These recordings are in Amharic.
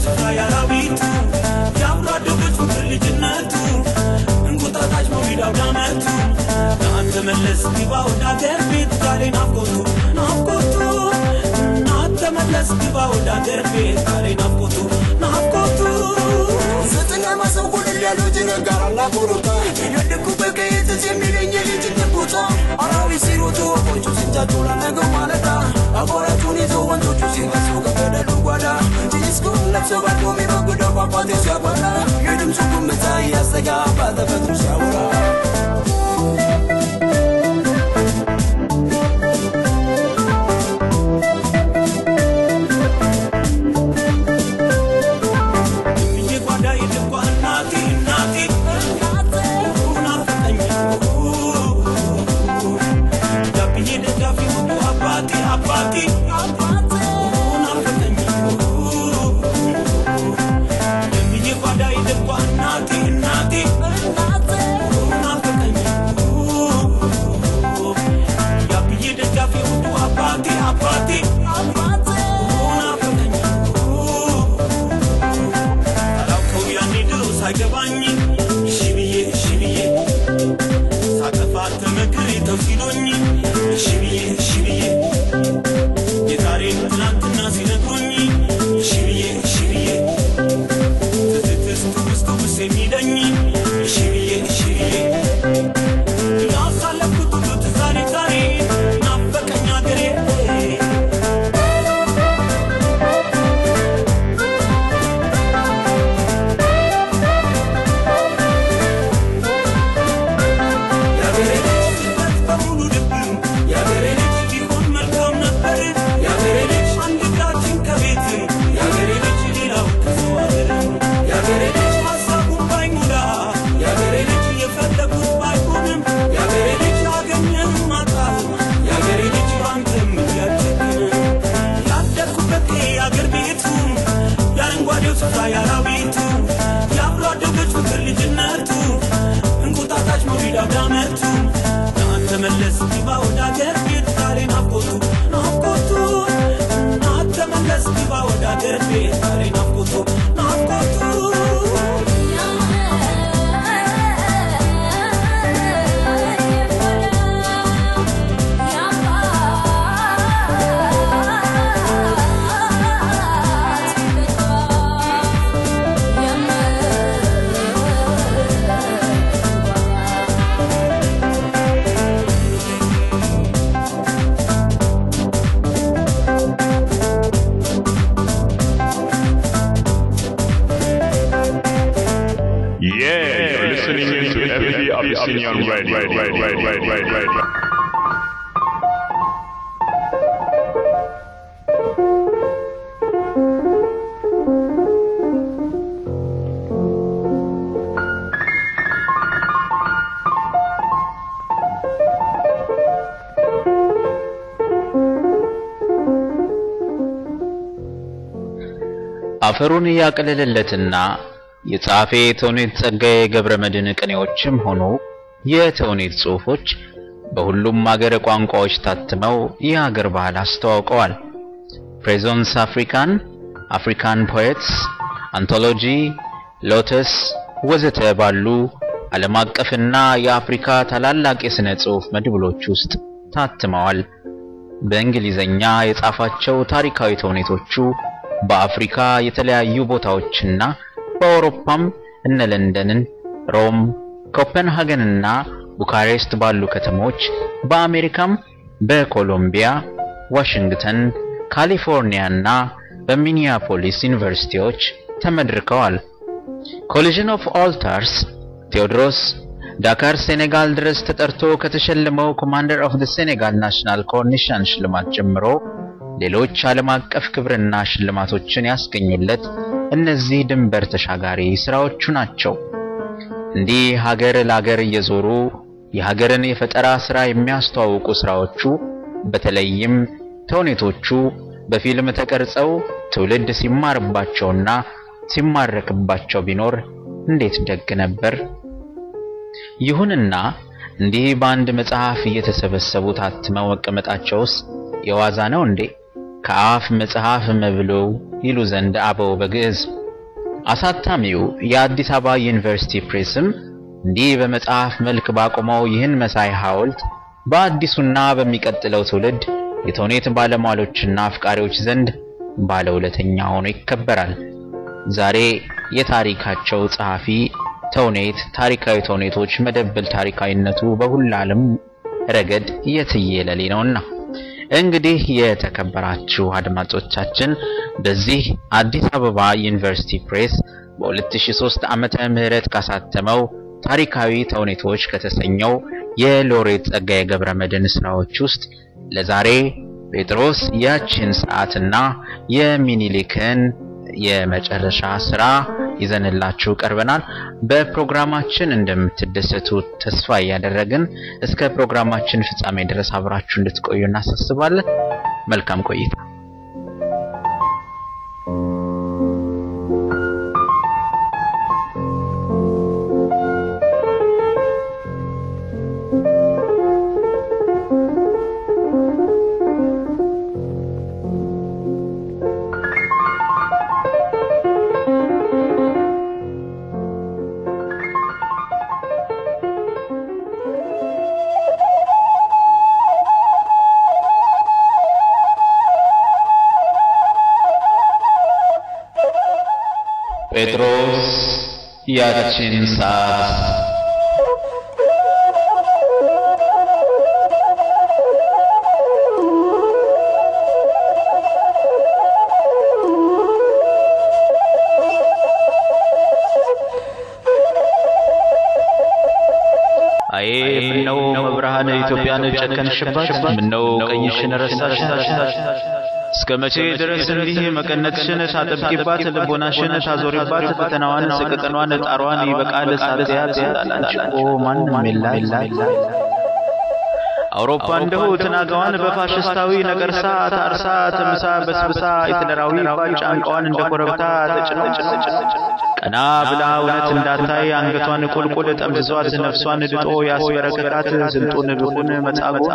ስፍራ ያራዊቱ ያብራደጉት ፍቅር ልጅነቱ እንቁጣጣች ሞቢዳው ዳመቱ ናንተ መለስ ግባ ወደ አገር ቤት ዛሬ ናፍቆቱ ናንተ መለስ ግባ ወደ አገር ቤት ዛሬ ናፍቆቱ ዘጠና ማሰው ሁሉ ያሉት ነገራላ ቁሩታ ያደኩ በከየት የሚለኝ ልጅ ተቆጣ አራዊ ሲሮቶ ቆንጆ ሲንታቱ ለነገው ማለዳ አቆራቱን ይዘው ወንዶቹ ሲመሱ ከበደሉ ጓዳ ዲስኮ ለብሶ ባቆሚ በጉዳው ቋቋቴ ሲያጓላ የድምፁ ጉምታ ያስተጋባ ተፈጥሮ ሲያወራ አፈሩን ያቀለለለትና የጻፈ ተውኔት ጸጋዬ ገብረመድህን ቅኔዎችም ሆኖ የተውኔት ጽሑፎች በሁሉም ሀገር ቋንቋዎች ታትመው የሀገር ባህል አስተዋውቀዋል። ፕሬዞንስ አፍሪካን ፖኤትስ፣ አንቶሎጂ፣ ሎተስ ወዘተ ባሉ ዓለም አቀፍና የአፍሪካ ታላላቅ የሥነ ጽሑፍ መድብሎች ውስጥ ታትመዋል። በእንግሊዘኛ የጻፋቸው ታሪካዊ ተውኔቶቹ በአፍሪካ የተለያዩ ቦታዎችና በአውሮፓም እነ ለንደንን፣ ሮም፣ ኮፐንሃገንና ቡካሬስት ባሉ ከተሞች፣ በአሜሪካም በኮሎምቢያ፣ ዋሽንግተን፣ ካሊፎርኒያና በሚኒያፖሊስ ዩኒቨርሲቲዎች ተመድርከዋል። ኮሊዥን ኦፍ ኦልተርስ ቴዎድሮስ ዳካር ሴኔጋል ድረስ ተጠርቶ ከተሸለመው ኮማንደር ኦፍ ዘ ሴኔጋል ናሽናል ኮርኒሻን ሽልማት ጀምሮ ሌሎች ዓለም አቀፍ ክብርና ሽልማቶችን ያስገኙለት እነዚህ ድንበር ተሻጋሪ ስራዎቹ ናቸው። እንዲህ ሀገር ለሀገር እየዞሩ የሀገርን የፈጠራ ስራ የሚያስተዋውቁ ስራዎቹ በተለይም ተውኔቶቹ በፊልም ተቀርጸው ትውልድ ሲማርባቸውና ሲማረክባቸው ቢኖር እንዴት ደግ ነበር። ይሁንና እንዲህ በአንድ መጽሐፍ እየተሰበሰቡ ታትመው መቀመጣቸውስ የዋዛ ነው እንዴ? ከአፍ መጽሐፍ መብለው ይሉ ዘንድ አበው በግዕዝ። አሳታሚው የአዲስ አበባ ዩኒቨርሲቲ ፕሬስም እንዲህ በመጽሐፍ መልክ ባቆመው ይህን መሳይ ሐውልት በአዲሱና በሚቀጥለው ትውልድ የተውኔት ባለሟሎችና አፍቃሪዎች ዘንድ ባለውለተኛ ሆኖ ይከበራል። ዛሬ የታሪካቸው ጸሐፊ ተውኔት ታሪካዊ ተውኔቶች መደብል ታሪካዊነቱ በሁሉም ረገድ የትየለሌ ነውና እንግዲህ የተከበራችሁ አድማጮቻችን በዚህ አዲስ አበባ ዩኒቨርሲቲ ፕሬስ በ2003 ዓመተ ምህረት ካሳተመው ታሪካዊ ተውኔቶች ከተሰኘው የሎሬት ጸጋዬ ገብረመድኅን ስራዎች ውስጥ ለዛሬ ጴጥሮስ ያችን ሰዓትና የሚኒሊክን የመጨረሻ ስራ ይዘንላችሁ ቀርበናል። በፕሮግራማችን እንደምትደሰቱ ተስፋ ያደረግን እስከ ፕሮግራማችን ፍጻሜ ድረስ አብራችሁ እንድትቆዩ እናሳስባለን። መልካም ቆይታ። ጴጥሮስ ያችን ሰዓት አይ ምነው መብርሃን ኢትዮጵያን ጨከንሽባት ምነው ቀኝሽን ረሳሽ እስከመቼ ድረስ እንዲህ መቀነትሽን ታጠብቂባት ልቦናሽን ታዞሪባት ፈተናዋን ሰቀቀኗን ጣሯን ይበቃል ሳትያት አላንቺኮ ማንንም የላይ አውሮፓ እንደው ተናጋዋን በፋሽስታዊ ነገርሳ ታርሳ ተምሳ በስብሳ ኢትለራዊ ጫንቃዋን እንደኮረብታ ተጭኖ ቀና ብላ እውነት እንዳታይ አንገቷን ቁልቁል ጠምዝዟት ነፍሷን ድጦ ያስበረከታት ስልጡን ብኩን መጻጉዕ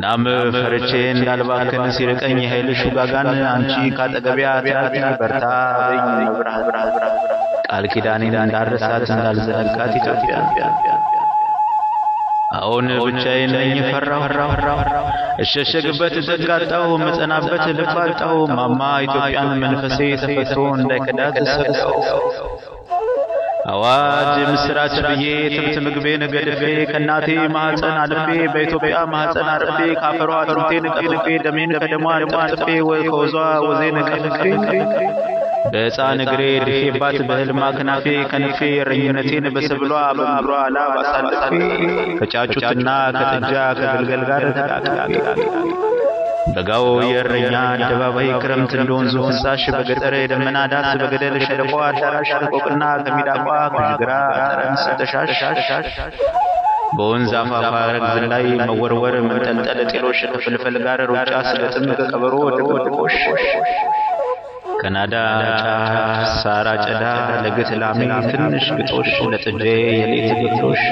ናም ፈርቼ እንዳልባከን ሲርቀኝ ኃይልሽ ጋጋን አንቺ ካጠገቢያ ታቲ በርታ በኝ መብርሃን ቃል ኪዳኔን እንዳረሳት እንዳልዘነጋት ኢትዮጵያ አሁን ብቻዬን ነኝ ፈራሁ እሸሸግበት ተጋጣው መጸናበት ልፋጣው ማማ ኢትዮጵያን መንፈሴ ተፈቶ እንዳይከዳት ሰጠው አዋጅ ምስራች ብዬ ትምት ምግቤን ገድፌ ከናቴ ማህፀን አልፌ በኢትዮጵያ ማህፀን አርፌ ካፈሯ አጥንቴን ቀፍፌ ደሜን ከደሟ አንጠፍጥፌ ከወዟ ወዜን ቀፍፌ በሕፃን እግሬ ድፌባት በህልማ ከናፌ ከንፌ እረኝነቴን በሰብሏ በምድሯ ላብ አሳልፌ ከጫጩትና ከጥጃ ከግልገል ጋር ተቃቅፌ በጋው የእረኛ አደባባይ ክረምት እንደወንዙ ፍሳሽ በገጠር የደመና ዳስ በገደል ሸለቆ አዳራሽ ከቆቅና ከሚዳቋ ከጅግራ ጠረን ስተሻሽ በወንዝ አፋፋ ረግዝ ላይ መወርወር መንጠልጠል ጤሎሽ ከፍልፈል ጋር ሩጫ ስለጥም ከቀበሮ ድቆሽ ከናዳ ሳራ ጨዳ ለግት ላሜ ትንሽ ግጦሽ ለጥጄ የሌት ግጦሽ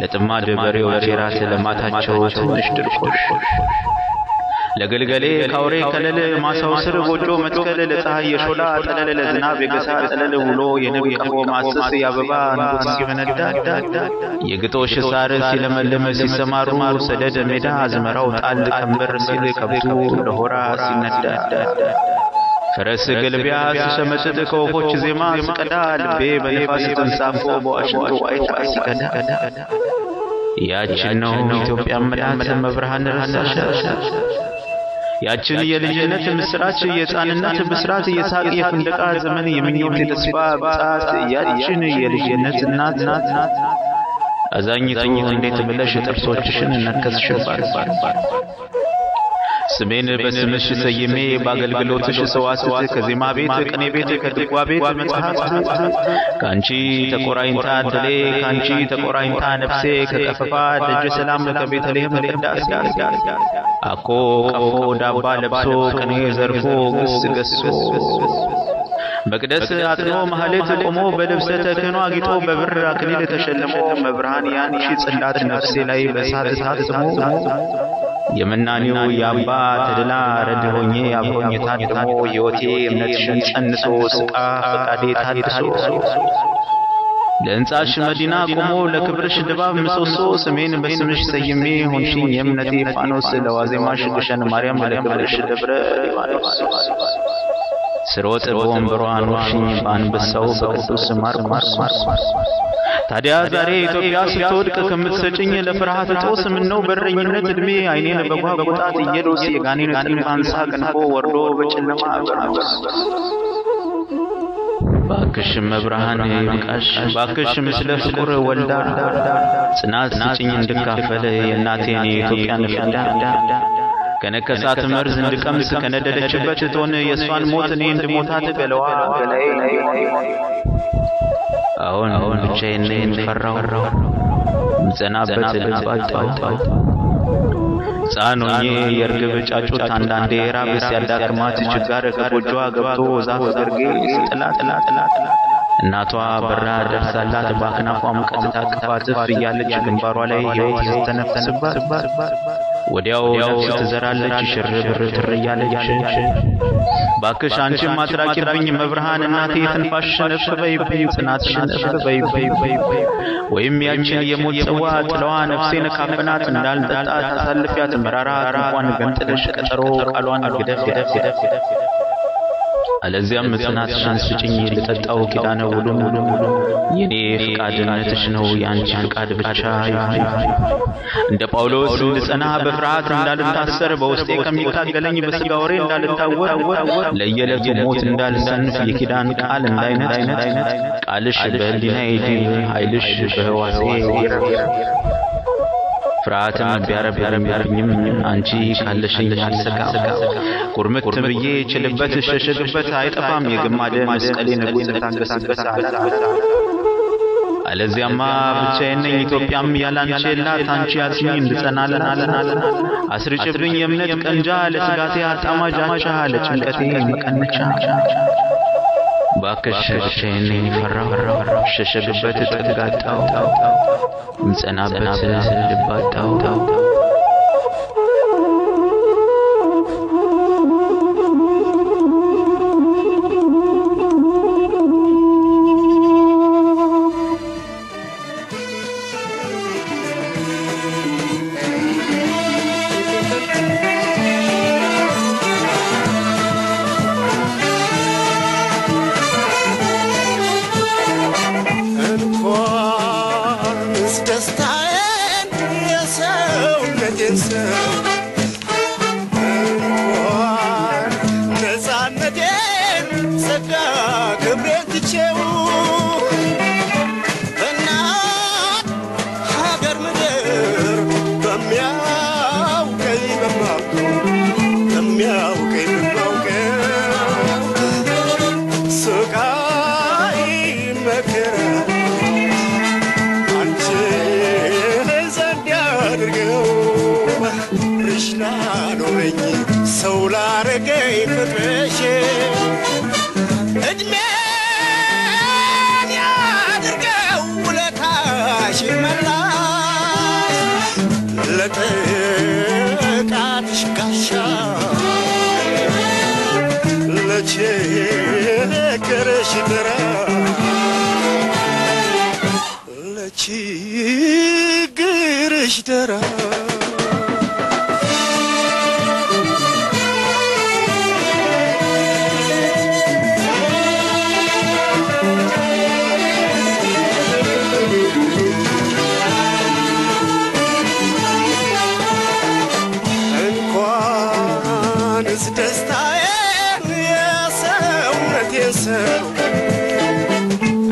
ለጥማድ በሬው ራት ለማታቸው ትንሽ ድርቆሽ ለገልገሌ ካውሬ ከለለ ማሳው ስር ጎጆ መትከል ለፀሐይ የሾላ ጠለለ ለዝናብ የገሳ ጠለለ ውሎ የንብ ቀፎ ማሰስ ያበባ ንጉስ ሲመነዳ የግጦሽ ሳር ሲለመልም ሲሰማሩ ሰደድ ሜዳ አዝመራው ጣል ቀንበር ሲል ከብቱ ለሆራ ሲነዳ ፈረስ ገልቢያ ሲሸመጥጥ ከወፎች ዜማ ስቀዳ ልቤ በነፋስ ተንሳፎ በዋሽንቱ አይታ ሲቀዳ ያችን ነው ኢትዮጵያ መዳት መብርሃን ረሳሽ ያችን የልጅነት ምስራች የጻንነት ብስራት የሳቅ የፍንደቃ ዘመን የሚኖር የተስፋ ብጻት ያችን የልጅነት እናት አዛኝቱ እንዴት ብለሽ ጥርሶችሽን ነከስሽባት ስሜን በስምሽ ሰይሜ ባገልግሎትሽ ሰዋስት ከዜማ ቤት ቅኔ ቤት ከድጓ ቤት መጽሐፍ ካንቺ ተቆራኝታ ተሌ ካንቺ ተቆራኝታ ነፍሴ ከቀፈፋ ደጀ ሰላም ከቤተልሔም ለቅዳሴ አኮ ቀፎ ዳባ ለብሶ ቅኔ ዘርፎ ገስገሶ መቅደስ አጥኖ ማህሌት ቆሞ በልብሰ ተክህኖ አጊጦ በብር አክሊል ተሸልሞ መብርሃን ያንቺ ጽላት ነፍሴ ላይ በሳት ታስሞ የመናኒው ያባ ተድላ ረድሆኜ አብሮኝ ታድሞ ሕይወቴ እምነትሽን ጸንሶ ስቃ ፈቃዴ ታድሶ ለእንጻሽ መዲና ቆሞ ለክብርሽ ድባብ ምሰሶ ስሜን በስምሽ ሰይሜ ሆንሽኝ የእምነቴ ፋኖስ ለዋዜማሽ ግሸን ማርያም ለክብርሽ ደብረ ሊባኖስ ስሮጥ በወንበሯ ኖርሽኝ በአንበሳው በቅዱስ ማርቆስ ታዲያ ዛሬ ኢትዮጵያ ስትወድቅ ከምትሰጭኝ ለፍርሃት ጦስ ምነው በረኝነት እድሜ አይኔን በጓጉጣት እየዶስ የጋኔን ጥልፍ አንሳ ቀንፎ ወርዶ በጨለማ አበራበስ ባክሽ መብርሃን ይብቃሽ ባክሽ ምስለ ፍቁር ወልዳ ጽናት ስጭኝ እንድካፈለ የእናቴን የኢትዮጵያን ፍዳ ከነከሳት መርዝ እንድቀምስ ከነደደችበት ቶን የሷን ሞት እኔ እንድሞታት ገለዋ ገላይ አሁን ብቻዬን ነኝ ፈራው ምጸናበት ልባጣው ጻኖኜ የርግብ ጫጩት አንዳንዴ ራብ ሲያዳክማት ችጋር ከጎጆዋ ገብቶ ዛፍ ዘርጌ ጥላት እናቷ በራ ደርሳላት ባክናፏም ቀጥታ ቅፋት እያለች ግንባሯ ላይ ሕይወት ስትነፍስባት ወዲያው ነፍስ ትዘራለች ሽርብር ትርያለች ባክሽ አንቺም አትራቂብኝ መብርሃን እናቴ ትንፋሽ ነፍ በይብኝ ጽናትሽን ነፍ በይብኝ ወይም ያችን የሞት ጽዋ ጥለዋ ነፍሴን ካፈናት እንዳልጠጣ ታሳልፊያት መራራ እንኳን ገንጥለሽ ቀጠሮ ቃሏን ግደፍ አለዚያም ጽናትሽን ስጭኝ ልጠጣው ኪዳነ ውሉን የኔ ፍቃድነትሽ ነው ያንቺ ፍቃድ ብቻ ይሁን እንደ ጳውሎስ እንድጸና በፍርሃት እንዳልታሰር በውስጤ ከሚታገለኝ በስጋ ወሬ እንዳልታወር ለየለቱ ሞት እንዳልሰንፍ የኪዳን ቃል እንዳይነት ቃልሽ በህሊናዬ ኃይልሽ በህዋሴ ፍርሃትም ቢያረብኝም አንቺ ካለሽኝ አልሰጋም ቁርምት ብዬ ችልበት ሸሸግበት አይጠፋም የግማደ መስቀሌን ንጉሥ ታገስበት አለዚያማ ብቻዬን ነኝ ኢትዮጵያም ያላንቺ የላት አንቺ ያዝኝ እንድጸናለን አስርጭብኝ የእምነት ቀንጃ ለስጋቴ አጣማጅ አንቻ ለጭንቀቴ መቀነቻ ባክሽ ብቻዬን ነኝ ፈራው ሸሸግበት ተጋጣው ምጸናበት ልባጣው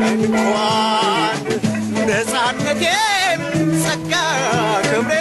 እንኳን ነፃነቴን ጸጋ ክብሬ